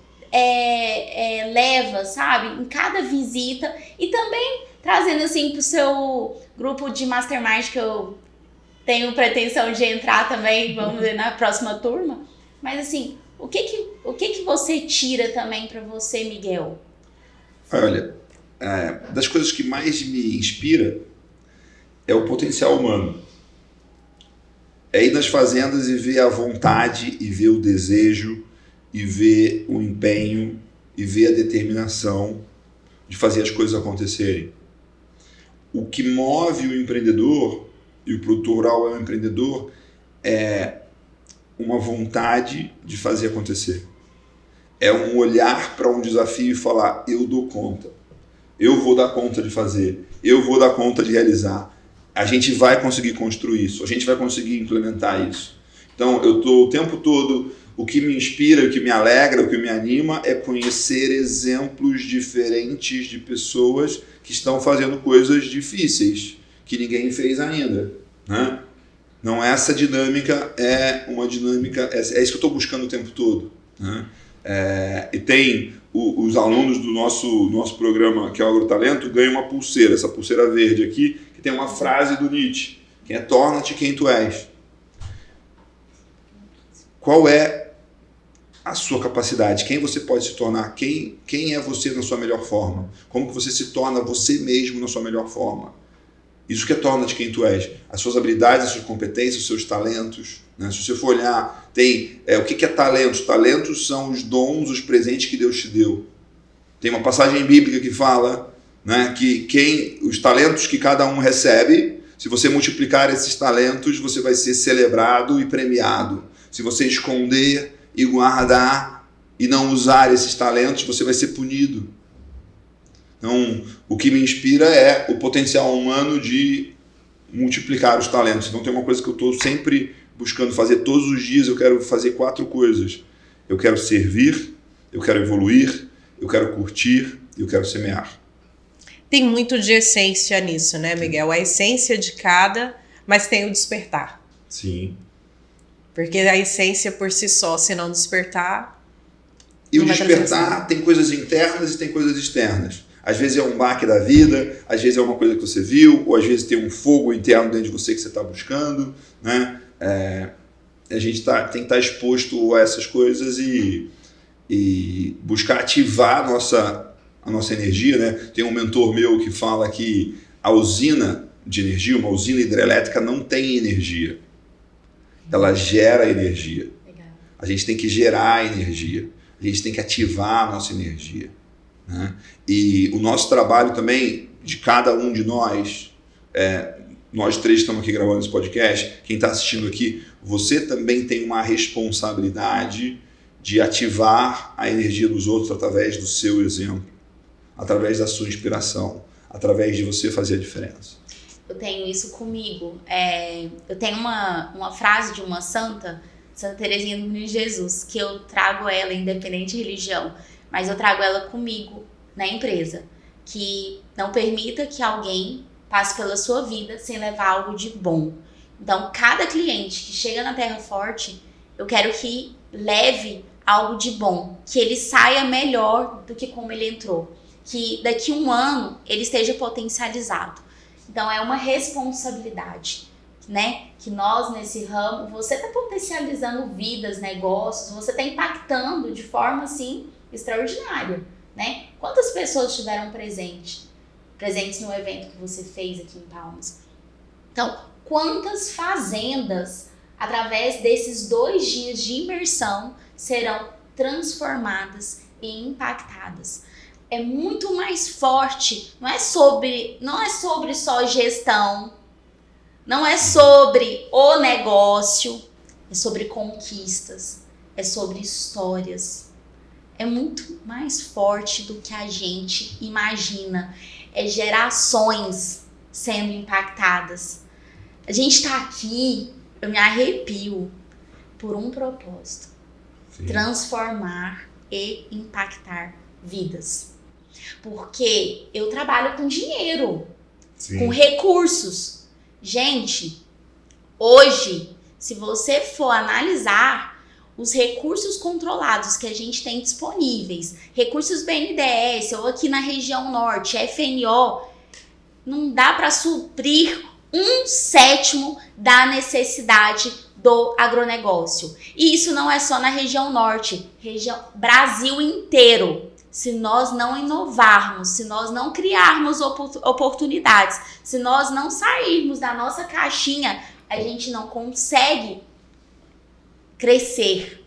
leva, sabe, em cada visita? E também trazendo, assim, pro seu grupo de mastermind, que eu tenho pretensão de entrar também, vamos ver na próxima turma. Mas, assim, o que você tira também para você, Miguel? Olha, das coisas que mais me inspira é o potencial humano. É ir nas fazendas e ver a vontade, e ver o desejo, e ver o empenho, e ver a determinação de fazer as coisas acontecerem. O que move o empreendedor, e o produtor rural é um empreendedor, é uma vontade de fazer acontecer. É um olhar para um desafio e falar, eu dou conta, eu vou dar conta de fazer, eu vou dar conta de realizar. A gente vai conseguir construir isso, a gente vai conseguir implementar isso. Então, eu estou o tempo todo, o que me inspira, o que me alegra, o que me anima é conhecer exemplos diferentes de pessoas que estão fazendo coisas difíceis, que ninguém fez ainda, né? Não, essa dinâmica é uma dinâmica, é isso que eu estou buscando o tempo todo, né? E tem os alunos do nosso programa, que é o Agrotalento, ganham uma pulseira, essa pulseira verde aqui, que tem uma frase do Nietzsche, que é torna-te quem tu és. Qual é a sua capacidade? Quem você pode se tornar? Quem é você na sua melhor forma? Como que você se torna você mesmo na sua melhor forma? Isso que é torna-te quem tu és. As suas habilidades, as suas competências, os seus talentos, né? Se você for olhar, tem o que é talentos? Talentos são os dons, os presentes que Deus te deu. Tem uma passagem bíblica que fala, né, que os talentos que cada um recebe Se você multiplicar esses talentos, você vai ser celebrado e premiado. Se você esconder e guardar e não usar esses talentos, você vai ser punido. Então, o que me inspira é o potencial humano de multiplicar os talentos. Então, tem uma coisa que eu estou sempre buscando fazer todos os dias. Eu quero fazer 4 coisas. Eu quero servir, eu quero evoluir, eu quero curtir e eu quero semear. Tem muito de essência nisso, né, Miguel? A essência de cada, mas tem o despertar. Sim. Porque a essência por si só, se não despertar... E o despertar tem coisas internas e tem coisas externas. Às vezes é um baque da vida, às vezes é uma coisa que você viu, ou às vezes tem um fogo interno dentro de você que você está buscando, né? A gente tem que estar exposto a essas coisas e buscar ativar a nossa energia, né? Tem um mentor meu que fala que a usina de energia, uma usina hidrelétrica não tem energia. Ela gera energia. Legal. A gente tem que gerar energia. A gente tem que ativar a nossa energia, né? E o nosso trabalho também, de cada um de nós, nós 3 estamos aqui gravando esse podcast, quem está assistindo aqui, você também tem uma responsabilidade de ativar a energia dos outros através do seu exemplo, através da sua inspiração, através de você fazer a diferença. Eu tenho isso comigo. Eu tenho uma frase de uma Santa Teresinha do Menino Jesus, que eu trago ela independente de religião, mas eu trago ela comigo na empresa, que não permita que alguém passe pela sua vida sem levar algo de bom. Então, cada cliente que chega na Terra Forte, eu quero que leve algo de bom, que ele saia melhor do que como ele entrou, que daqui a 1 ano ele esteja potencializado. Então, é uma responsabilidade, né? Que nós, nesse ramo, você está potencializando vidas, negócios, você está impactando de forma, assim, extraordinária, né? Quantas pessoas estiveram presentes no evento que você fez aqui em Palmas? Então, quantas fazendas, através desses 2 dias de imersão, serão transformadas e impactadas? É muito mais forte, não é sobre só gestão, não é sobre o negócio, é sobre conquistas, é sobre histórias. É muito mais forte do que a gente imagina. É gerações sendo impactadas. A gente está aqui, eu me arrepio, por um propósito. Sim. Transformar e impactar vidas. Porque eu trabalho com dinheiro, sim, com recursos. Gente, hoje, se você for analisar os recursos controlados que a gente tem disponíveis, recursos BNDES, ou aqui na região norte, FNO, não dá para suprir 1/7 da necessidade do agronegócio. E isso não é só na região norte, Brasil inteiro. Se nós não inovarmos, se nós não criarmos oportunidades, se nós não sairmos da nossa caixinha, a gente não consegue crescer.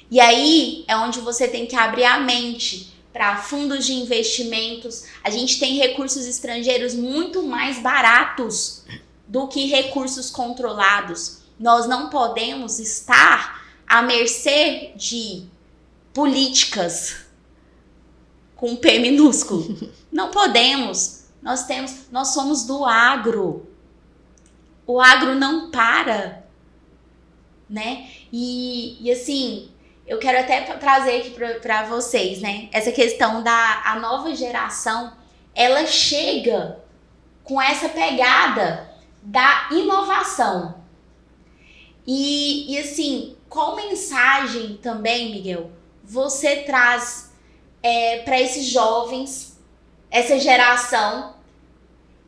E aí é onde você tem que abrir a mente para fundos de investimentos. A gente tem recursos estrangeiros muito mais baratos do que recursos controlados. Nós não podemos estar à mercê de políticas com P minúsculo. Não podemos. Nós somos do agro. O agro não para, né? E assim, eu quero até trazer aqui para vocês, né? Essa questão a nova geração, ela chega com essa pegada da inovação. E assim, qual mensagem também, Miguel, você traz para esses jovens, essa geração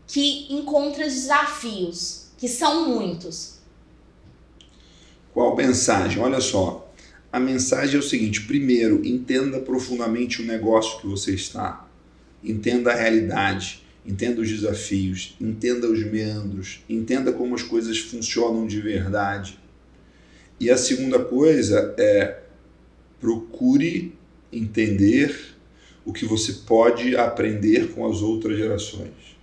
que encontra desafios, que são muitos? Qual mensagem? Olha só, a mensagem é o seguinte: primeiro, entenda profundamente o negócio que você está, entenda a realidade, entenda os desafios, entenda os meandros, entenda como as coisas funcionam de verdade. E a segunda coisa é procure entender o que você pode aprender com as outras gerações.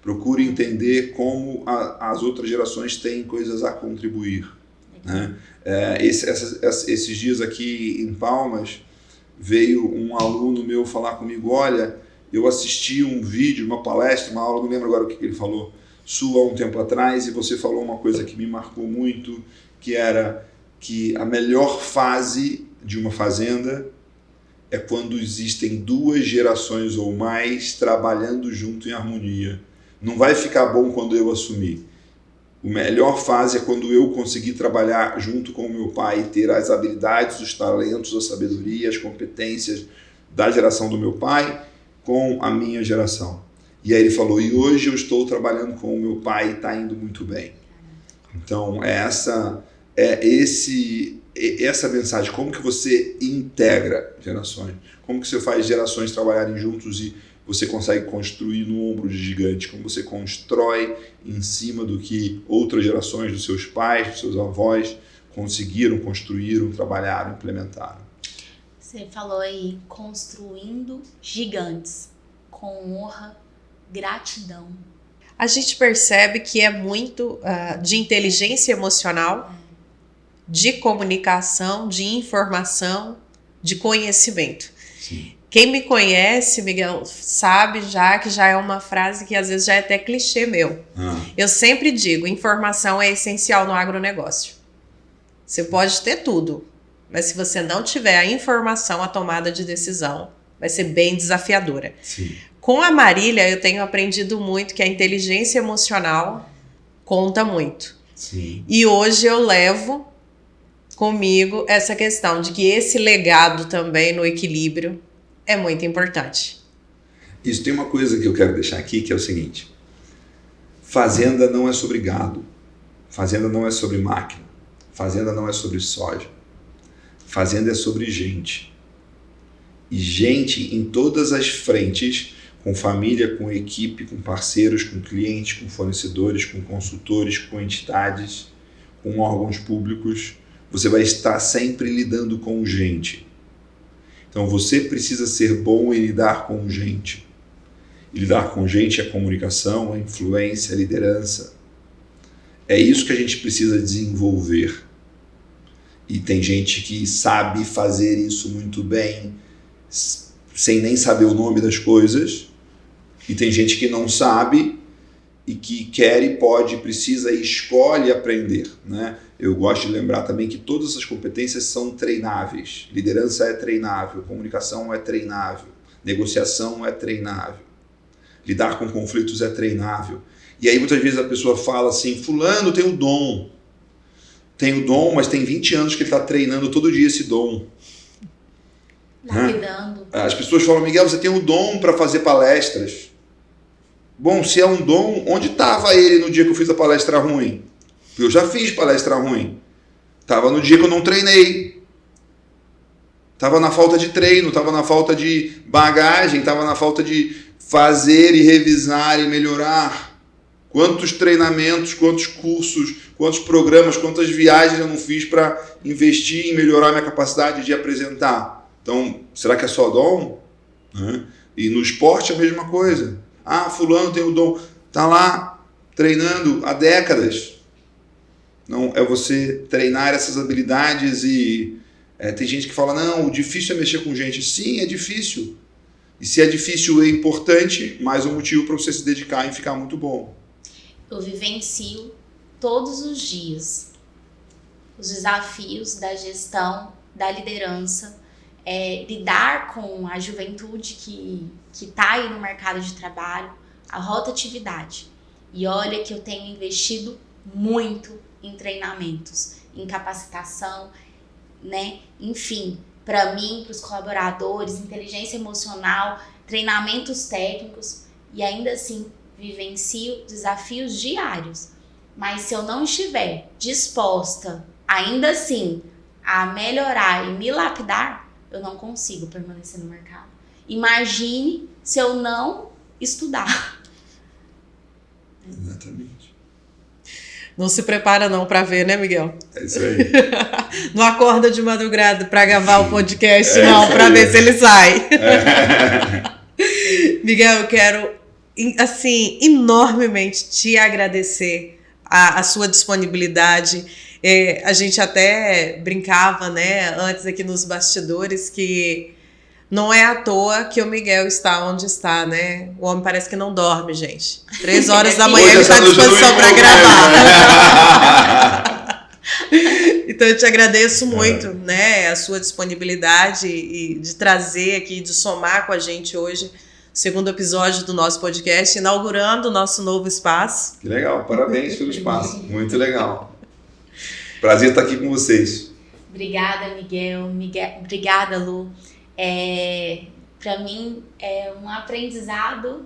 Procure entender como as outras gerações têm coisas a contribuir. Né? Esses dias aqui em Palmas, veio um aluno meu falar comigo, olha, eu assisti um vídeo, uma palestra, uma aula, não lembro agora o que ele falou, sua há um tempo atrás, e você falou uma coisa que me marcou muito, que era que a melhor fase de uma fazenda é quando existem 2 gerações ou mais trabalhando junto em harmonia. Não vai ficar bom quando eu assumir. A melhor fase é quando eu conseguir trabalhar junto com o meu pai e ter as habilidades, os talentos, a sabedoria, as competências da geração do meu pai com a minha geração. E aí ele falou, e hoje eu estou trabalhando com o meu pai e está indo muito bem. Então, essa mensagem, como que você integra gerações? Como que você faz gerações trabalharem juntos e você consegue construir no ombro de gigante? Como você constrói em cima do que outras gerações dos seus pais, dos seus avós conseguiram, construíram, trabalharam, implementaram? Você falou aí, construindo gigantes, com honra, gratidão. A gente percebe que é muito de inteligência emocional, de comunicação, de informação, de conhecimento. Sim. Quem me conhece, Miguel, sabe já que já é uma frase que às vezes já é até clichê meu. Eu sempre digo, informação é essencial no agronegócio. Você pode ter tudo, mas se você não tiver a informação, a tomada de decisão vai ser bem desafiadora. Sim. Com a Marília, eu tenho aprendido muito que a inteligência emocional conta muito. Sim. E hoje eu levo comigo essa questão de que esse legado também no equilíbrio é muito importante. Isso tem uma coisa que eu quero deixar aqui, que é o seguinte. Fazenda não é sobre gado. Fazenda não é sobre máquina. Fazenda não é sobre soja. Fazenda é sobre gente. E gente em todas as frentes, com família, com equipe, com parceiros, com clientes, com fornecedores, com consultores, com entidades, com órgãos públicos. Você vai estar sempre lidando com gente. Então você precisa ser bom em lidar com gente. E lidar com gente é comunicação, é influência, é liderança. É isso que a gente precisa desenvolver. E tem gente que sabe fazer isso muito bem, sem nem saber o nome das coisas. E tem gente que não sabe e que quer e pode, precisa e escolhe aprender, né? Eu gosto de lembrar também que todas essas competências são treináveis. Liderança é treinável, comunicação é treinável, negociação é treinável, lidar com conflitos é treinável. E aí muitas vezes a pessoa fala assim, fulano tem o dom. Tem o dom, mas tem 20 anos que ele está treinando todo dia esse dom. Lapidando. As pessoas falam, Miguel, você tem o dom para fazer palestras. Bom, se é um dom, onde estava ele no dia que eu fiz a palestra ruim? Eu já fiz palestra ruim. Estava no dia que eu não treinei. Estava na falta de treino, estava na falta de bagagem, estava na falta de fazer e revisar e melhorar. Quantos treinamentos, quantos cursos, quantos programas, quantas viagens eu não fiz para investir em melhorar minha capacidade de apresentar? Então, será que é só dom? E no esporte é a mesma coisa. Ah, fulano tem o dom, está lá treinando há décadas. Não, é você treinar essas habilidades e tem gente que fala, não, o difícil é mexer com gente. Sim, é difícil. E se é difícil, é importante, mais um motivo para você se dedicar e ficar muito bom. Eu vivencio todos os dias os desafios da gestão, da liderança, lidar com a juventude que está aí no mercado de trabalho, a rotatividade. E olha que eu tenho investido muito em treinamentos, em capacitação, né? Enfim, para mim, para os colaboradores, inteligência emocional, treinamentos técnicos, e ainda assim vivencio desafios diários. Mas se eu não estiver disposta, ainda assim, a melhorar e me lapidar, eu não consigo permanecer no mercado. Imagine se eu não estudar. Exatamente. Não se prepara não para ver, né, Miguel? É isso aí. Não acorda de madrugada para gravar o podcast, não, para ver se ele sai. Miguel, eu quero assim, enormemente te agradecer a sua disponibilidade. A gente até brincava, né, antes aqui nos bastidores, que não é à toa que o Miguel está onde está, né? O homem parece que não dorme, gente. 3 horas da manhã ele está à disposição para gravar. Então eu te agradeço muito, né, a sua disponibilidade e de trazer aqui, de somar com a gente hoje o 2º episódio do nosso podcast, inaugurando o nosso novo espaço. Que legal, parabéns pelo espaço, muito legal. Prazer estar aqui com vocês. Obrigada, Miguel. Obrigada, Lu. Para mim é um aprendizado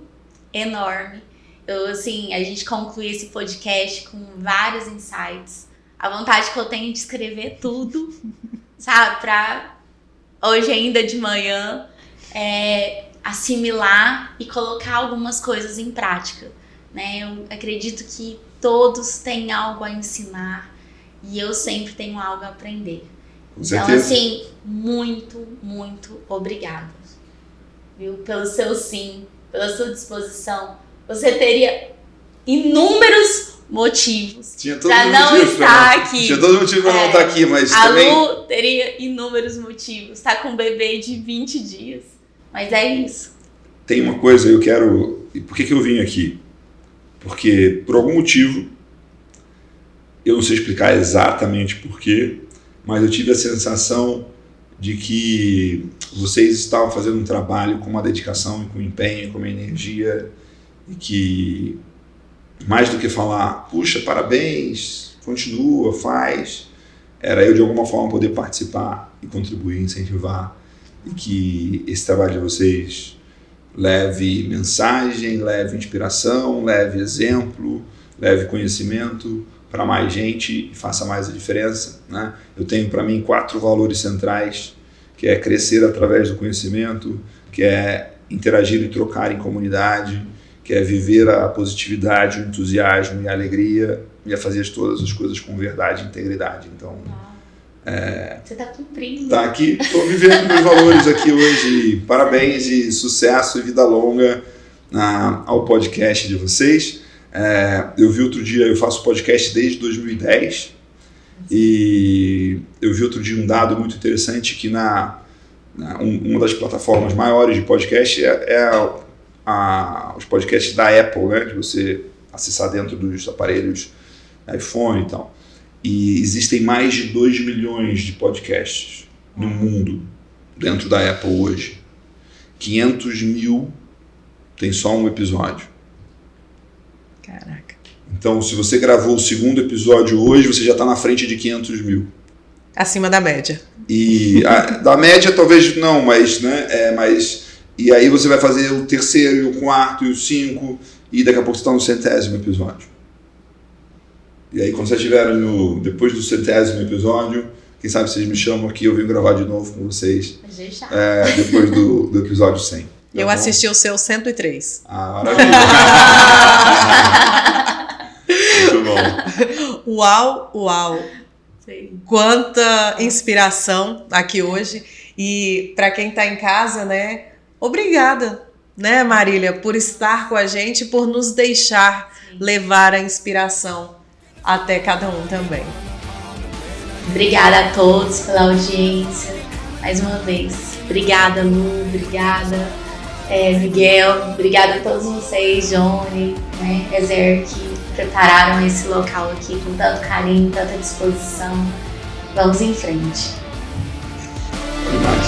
enorme. A gente conclui esse podcast com vários insights. A vontade que eu tenho de escrever tudo, sabe? Para hoje ainda de manhã assimilar e colocar algumas coisas em prática, né? Eu acredito que todos têm algo a ensinar e eu sempre tenho algo a aprender. Então, assim, muito, muito obrigada, viu? Pelo seu sim, pela sua disposição. Você teria inúmeros motivos para não estar aqui. Tinha todo motivo para não estar aqui, mas a também... Lu teria inúmeros motivos. Está com um bebê de 20 dias. Mas é isso. Tem uma coisa, eu quero... E por que eu vim aqui? Porque, por algum motivo, eu não sei explicar exatamente por quê, mas eu tive a sensação de que vocês estavam fazendo um trabalho com uma dedicação, com empenho, com uma energia, e que, mais do que falar, puxa, parabéns, continua, faz, era eu de alguma forma poder participar e contribuir, incentivar, e que esse trabalho de vocês leve mensagem, leve inspiração, leve exemplo, leve conhecimento para mais gente e faça mais a diferença, né? Eu tenho para mim 4 valores centrais, que é crescer através do conhecimento, que é interagir e trocar em comunidade, que é viver a positividade, o entusiasmo e a alegria, e a fazer todas as coisas com verdade e integridade. Então, você está cumprindo. Tá aqui, estou vivendo meus valores aqui hoje. Parabéns e sucesso e vida longa ao podcast de vocês. Eu vi outro dia, eu faço podcast desde 2010 e eu vi outro dia um dado muito interessante que uma das plataformas maiores de podcast os podcasts da Apple, né, de você acessar dentro dos aparelhos iPhone e tal. E existem mais de 2 milhões de podcasts no mundo, dentro da Apple hoje. 500 mil tem só um episódio. Caraca. Então, se você gravou o 2º episódio hoje, você já está na frente de 500 mil. Acima da média. E da média talvez não, mas, né, e aí você vai fazer o 3º, e o 4º, e o 5, e daqui a pouco você está no 100º episódio. E aí quando vocês estiverem depois do 100º episódio, quem sabe vocês me chamam aqui, eu venho gravar de novo com vocês. Depois do episódio 100. Eu assisti o seu 103. Maravilha. Muito bom. Uau. Sim. Quanta inspiração aqui hoje. E para quem está em casa, né? Obrigada, né, Marília, por estar com a gente, por nos deixar levar a inspiração até cada um também. Obrigada a todos pela audiência. Mais uma vez. Obrigada, Lu. Obrigada, Miguel. Obrigada a todos vocês, Johnny, né, Ezer, que prepararam esse local aqui com tanto carinho, tanta disposição. Vamos em frente. Obrigado.